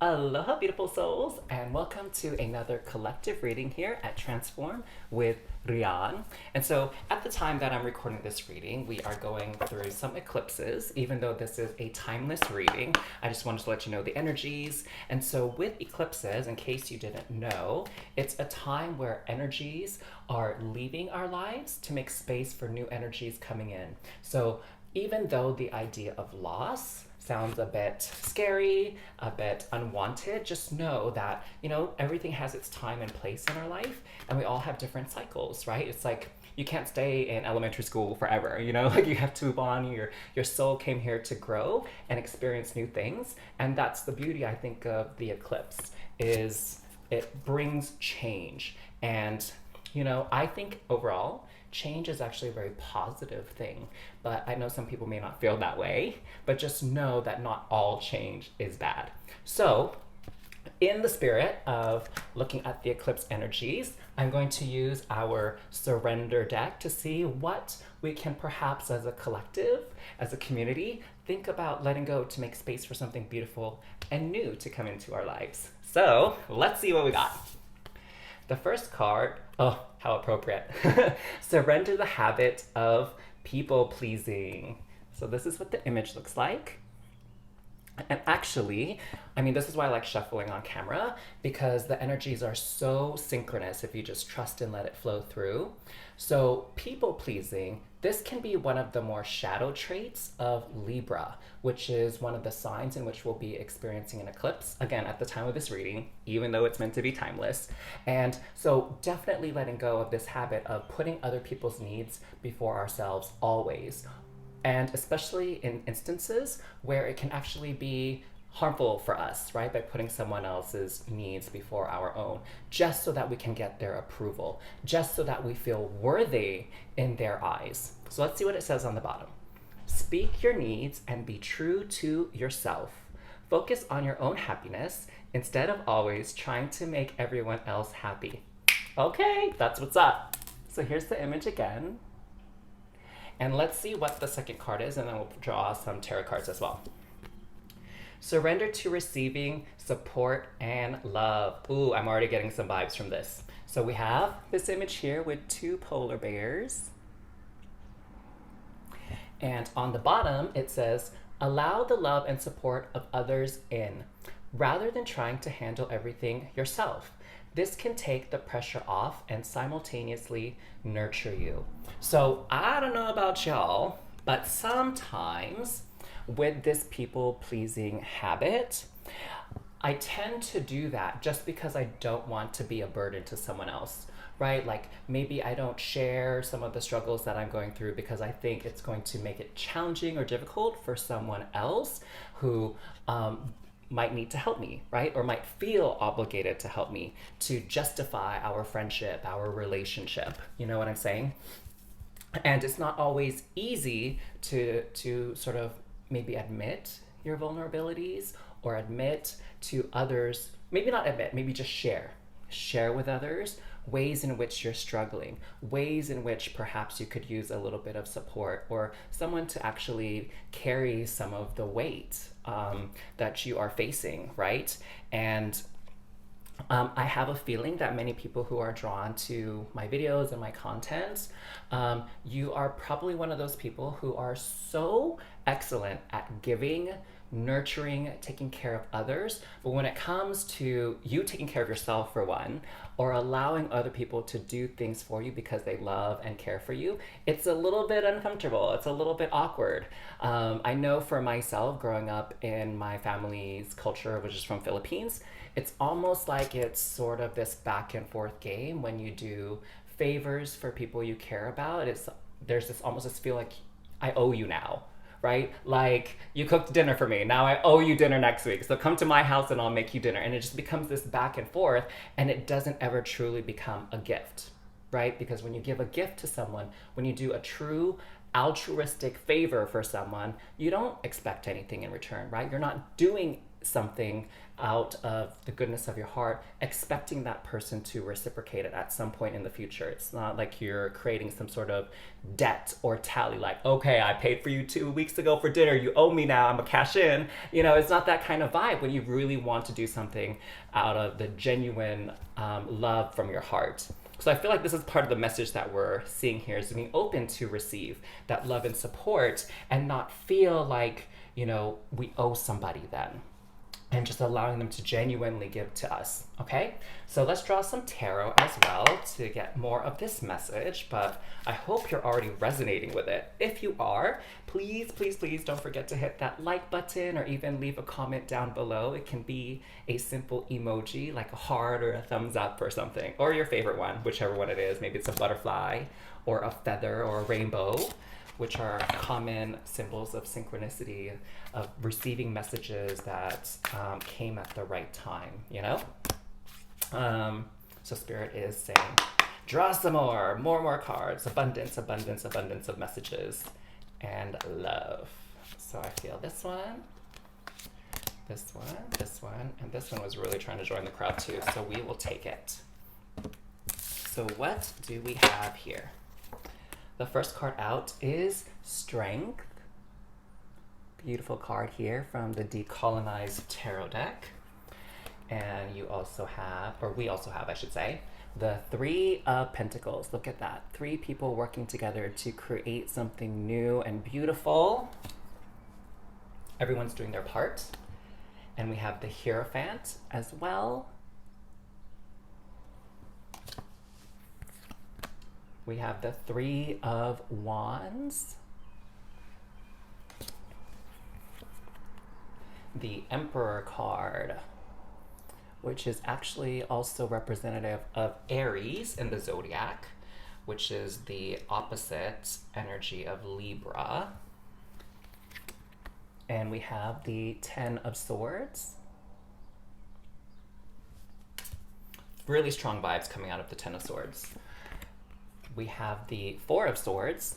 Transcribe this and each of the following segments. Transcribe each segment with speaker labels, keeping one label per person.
Speaker 1: Aloha, beautiful souls, and welcome to another collective reading here at Transform with Rian. And so, at the time that I'm recording this reading, we are going through some eclipses. Even though this is a timeless reading, I just wanted to let you know the energies. And so, with eclipses, in case you didn't know, it's a time where energies are leaving our lives to make space for new energies coming in. So, even though the idea of loss sounds a bit scary, a bit unwanted, just know that, everything has its time and place in our life, and we all have different cycles, right? It's like you can't stay in elementary school forever, like you have to move on. Your soul came here to grow and experience new things, and that's the beauty, I think, of the eclipse, is it brings change. And I think overall change is actually a very positive thing, but I know some people may not feel that way, but just know that not all change is bad. So in the spirit of looking at the eclipse energies, I'm going to use our surrender deck to see what we can perhaps as a collective, as a community, think about letting go to make space for something beautiful and new to come into our lives. So let's see what we got. The first card, oh, how appropriate. Surrender the habit of people pleasing. So this is what the image looks like. And actually, this is why I like shuffling on camera, because the energies are so synchronous if you just trust and let it flow through. So people pleasing, this can be one of the more shadow traits of Libra, which is one of the signs in which we'll be experiencing an eclipse, again, at the time of this reading, even though it's meant to be timeless. And so definitely letting go of this habit of putting other people's needs before ourselves always. And especially in instances where it can actually be harmful for us, right? By putting someone else's needs before our own, just so that we can get their approval, just so that we feel worthy in their eyes. So let's see what it says on the bottom. Speak your needs and be true to yourself. Focus on your own happiness instead of always trying to make everyone else happy. Okay, that's what's up. So here's the image again. And let's see what the second card is, and then we'll draw some tarot cards as well. Surrender to receiving support and love. Ooh, I'm already getting some vibes from this. So we have this image here with two polar bears. And on the bottom, it says, allow the love and support of others in, rather than trying to handle everything yourself. This can take the pressure off and simultaneously nurture you. So I don't know about y'all, but sometimes with this people-pleasing habit, I tend to do that just because I don't want to be a burden to someone else, right? Like maybe I don't share some of the struggles that I'm going through because I think it's going to make it challenging or difficult for someone else who might need to help me, right? Or might feel obligated to help me to justify our friendship, our relationship. You know what I'm saying? And it's not always easy to sort of maybe admit your vulnerabilities or admit to others, maybe not admit, maybe just share with others ways in which you're struggling, ways in which perhaps you could use a little bit of support or someone to actually carry some of the weight that you are facing, right? And I have a feeling that many people who are drawn to my videos and my content, you are probably one of those people who are so excellent at giving, nurturing, taking care of others. But when it comes to you taking care of yourself, for one, or allowing other people to do things for you because they love and care for you, it's a little bit uncomfortable. It's a little bit awkward. I know for myself, growing up in my family's culture, which is from Philippines, it's almost like it's sort of this back and forth game when you do favors for people you care about. There's this almost this feel like I owe you now, right? Like you cooked dinner for me, now I owe you dinner next week, so come to my house and I'll make you dinner. And it just becomes this back and forth, and it doesn't ever truly become a gift, right? Because when you give a gift to someone, when you do a true altruistic favor for someone, you don't expect anything in return, right? You're not doing something out of the goodness of your heart, expecting that person to reciprocate it at some point in the future. It's not like you're creating some sort of debt or tally, like, okay, I paid for you 2 weeks ago for dinner, you owe me now, I'm gonna cash in. You know, it's not that kind of vibe when you really want to do something out of the genuine love from your heart. So I feel like this is part of the message that we're seeing here, is being open to receive that love and support and not feel like, you know, we owe somebody then. And just allowing them to genuinely give to us, okay? So let's draw some tarot as well to get more of this message, but I hope you're already resonating with it. If you are, please, please, please don't forget to hit that like button or even leave a comment down below. It can be a simple emoji like a heart or a thumbs up or something, or your favorite one, whichever one it is. Maybe it's a butterfly or a feather or a rainbow, which are common symbols of synchronicity, of receiving messages that came at the right time, you know? So Spirit is saying, draw some more cards, abundance, abundance, abundance of messages, and love. So I feel this one, this one, this one, and this one was really trying to join the crowd too, so we will take it. So what do we have here? The first card out is Strength. Beautiful card here from the Decolonized Tarot deck. And you also have, or we also have, I should say, the Three of Pentacles. Look at that. 3 people working together to create something new and beautiful. Everyone's doing their part. And we have the Hierophant as well. We have the Three of Wands, the Emperor card, which is actually also representative of Aries in the zodiac, which is the opposite energy of Libra. And we have the Ten of Swords. Really strong vibes coming out of the Ten of Swords. We have the Four of Swords.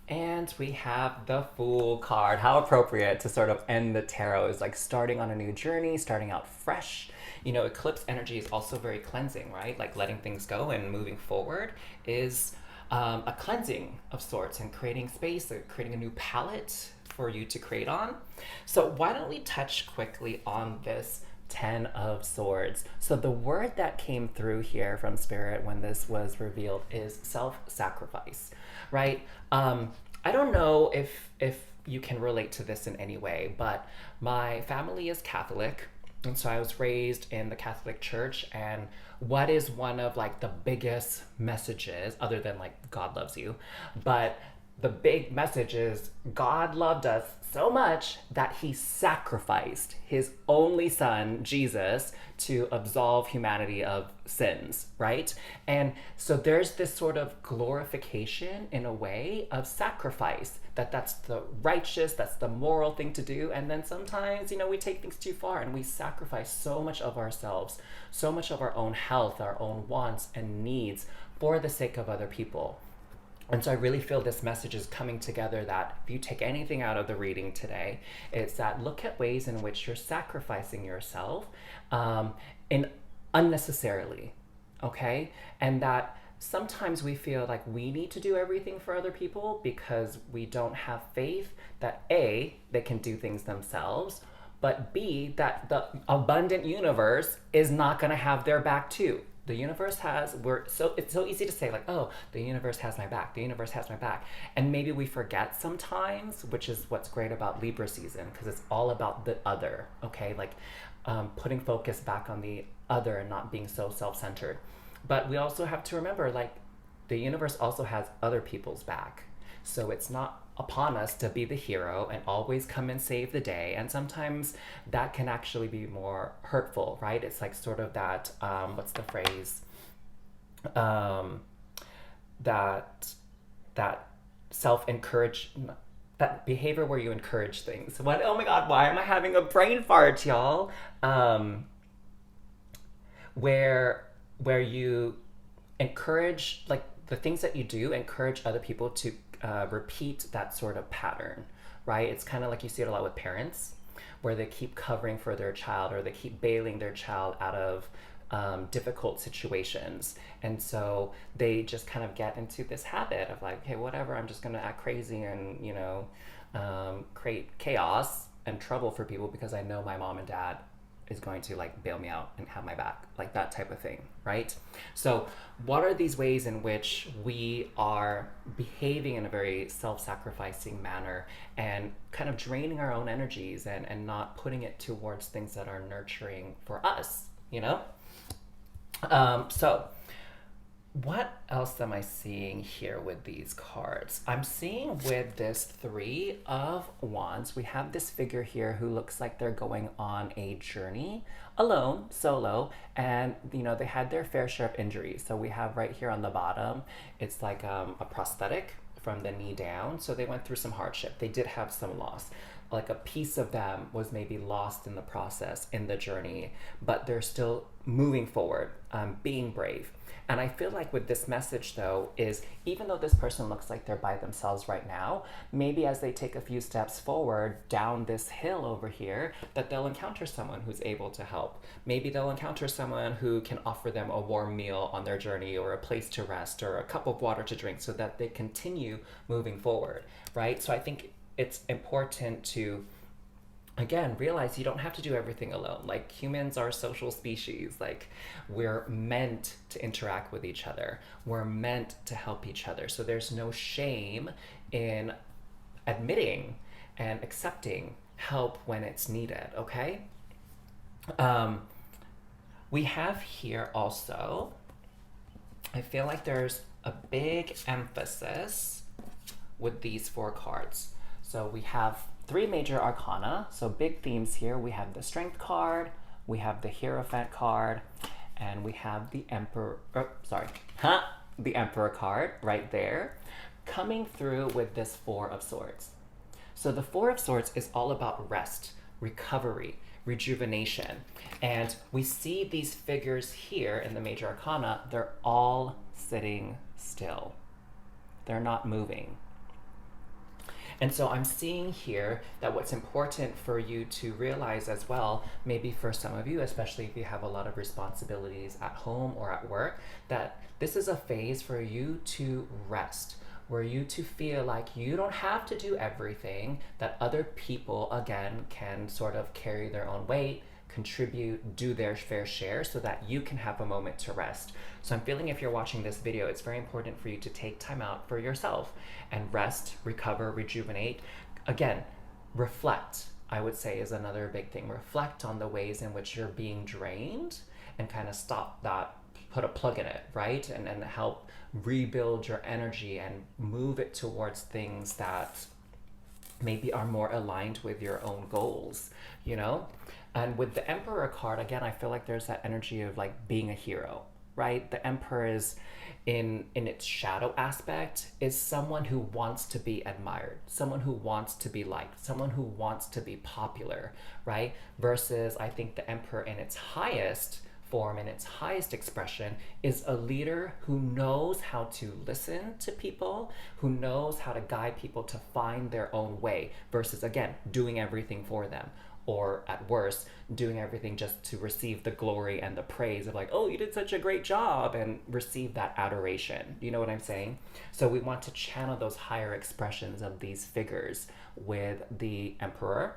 Speaker 1: And we have the Fool card. How appropriate to sort of end the tarot, is like starting on a new journey, starting out fresh. You know, eclipse energy is also very cleansing, right? Like letting things go and moving forward is a cleansing of sorts, and creating space, creating a new palette for you to create on. So why don't we touch quickly on this Ten of Swords. So the word that came through here from Spirit when this was revealed is self-sacrifice, right? I don't know if you can relate to this in any way, but my family is Catholic, and so I was raised in the Catholic Church, and what is one of like the biggest messages, other than like God loves you, but the big message is God loved us so much that he sacrificed his only son, Jesus, to absolve humanity of sins, right? And so there's this sort of glorification in a way of sacrifice, that's the righteous, that's the moral thing to do. And then sometimes, you know, we take things too far and we sacrifice so much of ourselves, so much of our own health, our own wants and needs for the sake of other people. And so I really feel this message is coming together, that if you take anything out of the reading today, it's that look at ways in which you're sacrificing yourself in unnecessarily, okay? And that sometimes we feel like we need to do everything for other people because we don't have faith that A, they can do things themselves, but B, that the abundant universe is not gonna have their back too. The universe has, it's so easy to say like, oh, the universe has my back, the universe has my back. And maybe we forget sometimes, which is what's great about Libra season, because it's all about the other, okay? Like putting focus back on the other and not being so self-centered. But we also have to remember, like, the universe also has other people's back. So it's not upon us to be the hero and always come and save the day. And sometimes that can actually be more hurtful, right? It's like sort of that, what's the phrase? That self-encourage, that behavior where you encourage things. What? Oh my God, why am I having a brain fart, y'all? Where you encourage, like the things that you do, encourage other people to repeat that sort of pattern. right? It's kind of like you see it a lot with parents, where they keep covering for their child, or they keep bailing their child out of difficult situations. And so they just kind of get into this habit of like, hey, whatever, I'm just gonna act crazy and, create chaos and trouble for people because I know my mom and dad is going to like bail me out and have my back, like that type of thing, right? So what are these ways in which we are behaving in a very self-sacrificing manner and kind of draining our own energies and not putting it towards things that are nurturing for us, So what else am I seeing here with these cards? I'm seeing with this Three of Wands, we have this figure here who looks like they're going on a journey alone, solo, and they had their fair share of injuries. So we have right here on the bottom, it's like a prosthetic from the knee down. So they went through some hardship. They did have some loss. Like a piece of them was maybe lost in the process, in the journey, but they're still moving forward, being brave. And I feel like with this message though, is even though this person looks like they're by themselves right now, maybe as they take a few steps forward down this hill over here, that they'll encounter someone who's able to help. Maybe they'll encounter someone who can offer them a warm meal on their journey, or a place to rest, or a cup of water to drink, so that they continue moving forward, right? So I think it's important to, again, realize you don't have to do everything alone. Like, humans are a social species. Like, we're meant to interact with each other. We're meant to help each other. So there's no shame in admitting and accepting help when it's needed, okay? We have here also, I feel like there's a big emphasis with these 4 cards. So we have 3 major arcana, so big themes here. We have the Strength card, we have the Hierophant card, and we have the the Emperor card right there, coming through with this 4 of Swords. So the 4 of Swords is all about rest, recovery, rejuvenation. And we see these figures here in the major arcana, they're all sitting still. They're not moving. And so I'm seeing here that what's important for you to realize as well, maybe for some of you, especially if you have a lot of responsibilities at home or at work, that this is a phase for you to rest, where you to feel like you don't have to do everything, that other people, again, can sort of carry their own weight, contribute, do their fair share, so that you can have a moment to rest. So I'm feeling if you're watching this video, it's very important for you to take time out for yourself and rest, recover, rejuvenate. Again, reflect, I would say, is another big thing. Reflect on the ways in which you're being drained and kind of stop that, put a plug in it, right? And help rebuild your energy and move it towards things that maybe are more aligned with your own goals, And with the Emperor card, again, I feel like there's that energy of like being a hero, right? The Emperor is, in its shadow aspect, is someone who wants to be admired, someone who wants to be liked, someone who wants to be popular, right? Versus, I think the Emperor in its highest form, in its highest expression, is a leader who knows how to listen to people, who knows how to guide people to find their own way, versus, again, doing everything for them. Or at worst, doing everything just to receive the glory and the praise of like, oh, you did such a great job, and receive that adoration. You know what I'm saying? So we want to channel those higher expressions of these figures with the Emperor.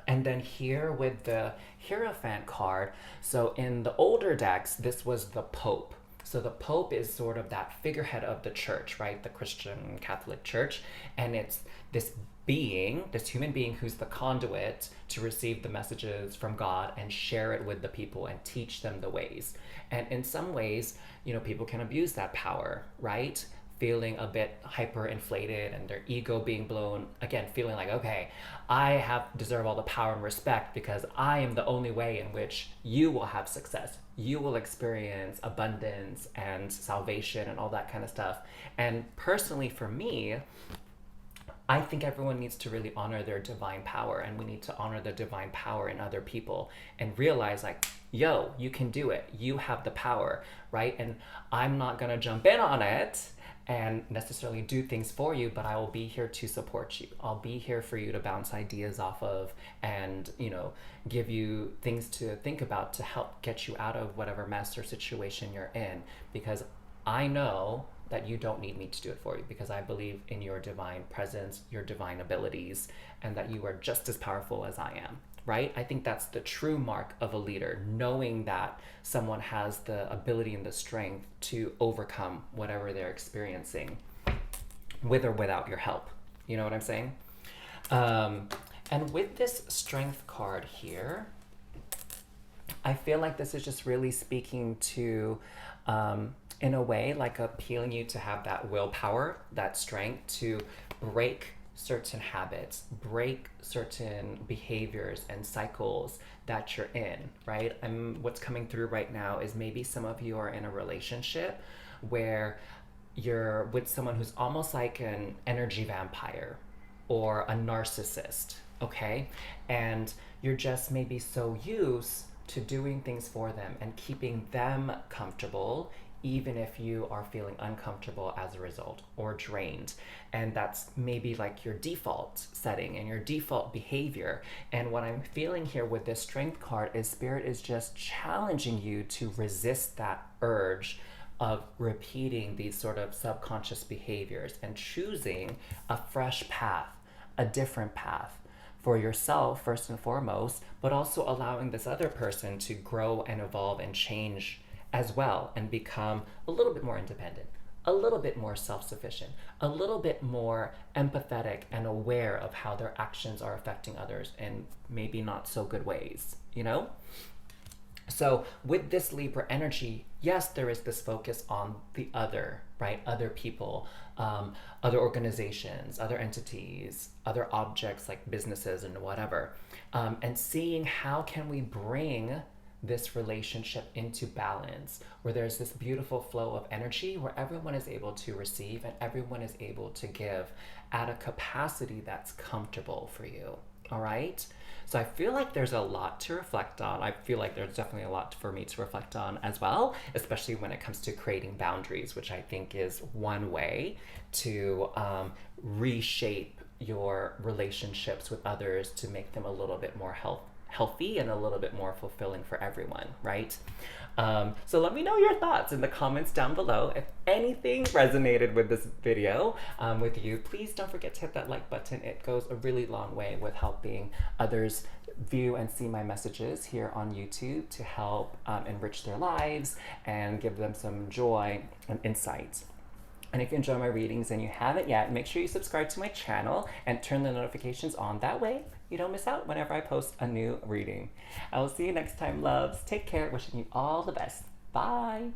Speaker 1: And then here with the Hierophant card, so in the older decks, this was the Pope. So the Pope is sort of that figurehead of the church, right? The Christian Catholic Church. And it's this human being who's the conduit to receive the messages from God and share it with the people and teach them the ways. And in some ways, people can abuse that power, right? Feeling a bit hyper-inflated and their ego being blown, again, feeling like, okay, I deserve all the power and respect because I am the only way in which you will have success. You will experience abundance and salvation and all that kind of stuff. And personally, for me, I think everyone needs to really honor their divine power, and we need to honor the divine power in other people and realize like, yo, you can do it. You have the power, right? And I'm not gonna jump in on it and necessarily do things for you, but I will be here to support you. I'll be here for you to bounce ideas off of and, give you things to think about to help get you out of whatever mess or situation you're in, because I know that you don't need me to do it for you, because I believe in your divine presence, your divine abilities, and that you are just as powerful as I am, right? I think that's the true mark of a leader, knowing that someone has the ability and the strength to overcome whatever they're experiencing with or without your help. You know what I'm saying? And with this strength card here, I feel like this is just really speaking to, in a way, like appealing you to have that willpower, that strength to break certain habits, break certain behaviors and cycles that you're in, right? And what's coming through right now is maybe some of you are in a relationship where you're with someone who's almost like an energy vampire or a narcissist, okay? And you're just maybe so used to doing things for them and keeping them comfortable, even if you are feeling uncomfortable as a result or drained. And that's maybe like your default setting and your default behavior. And what I'm feeling here with this strength card is Spirit is just challenging you to resist that urge of repeating these sort of subconscious behaviors and choosing a fresh path, a different path for yourself first and foremost, but also allowing this other person to grow and evolve and change as well and become a little bit more independent, a little bit more self-sufficient, a little bit more empathetic and aware of how their actions are affecting others in maybe not so good ways, So with this Libra energy, yes, there is this focus on the other, right? Other people, other organizations, other entities, other objects like businesses and whatever, and seeing how can we bring this relationship into balance, where there's this beautiful flow of energy where everyone is able to receive and everyone is able to give at a capacity that's comfortable for you. All right? So I feel like there's a lot to reflect on. I feel like there's definitely a lot for me to reflect on as well, especially when it comes to creating boundaries, which I think is one way to reshape your relationships with others to make them a little bit more healthy and a little bit more fulfilling for everyone, right? So let me know your thoughts in the comments down below. If anything resonated with this video with you, please don't forget to hit that like button. It goes a really long way with helping others view and see my messages here on YouTube to help enrich their lives and give them some joy and insight. And if you enjoy my readings and you haven't yet, make sure you subscribe to my channel and turn the notifications on. That way you don't miss out whenever I post a new reading. I will see you next time, loves. Take care. Wishing you all the best. Bye.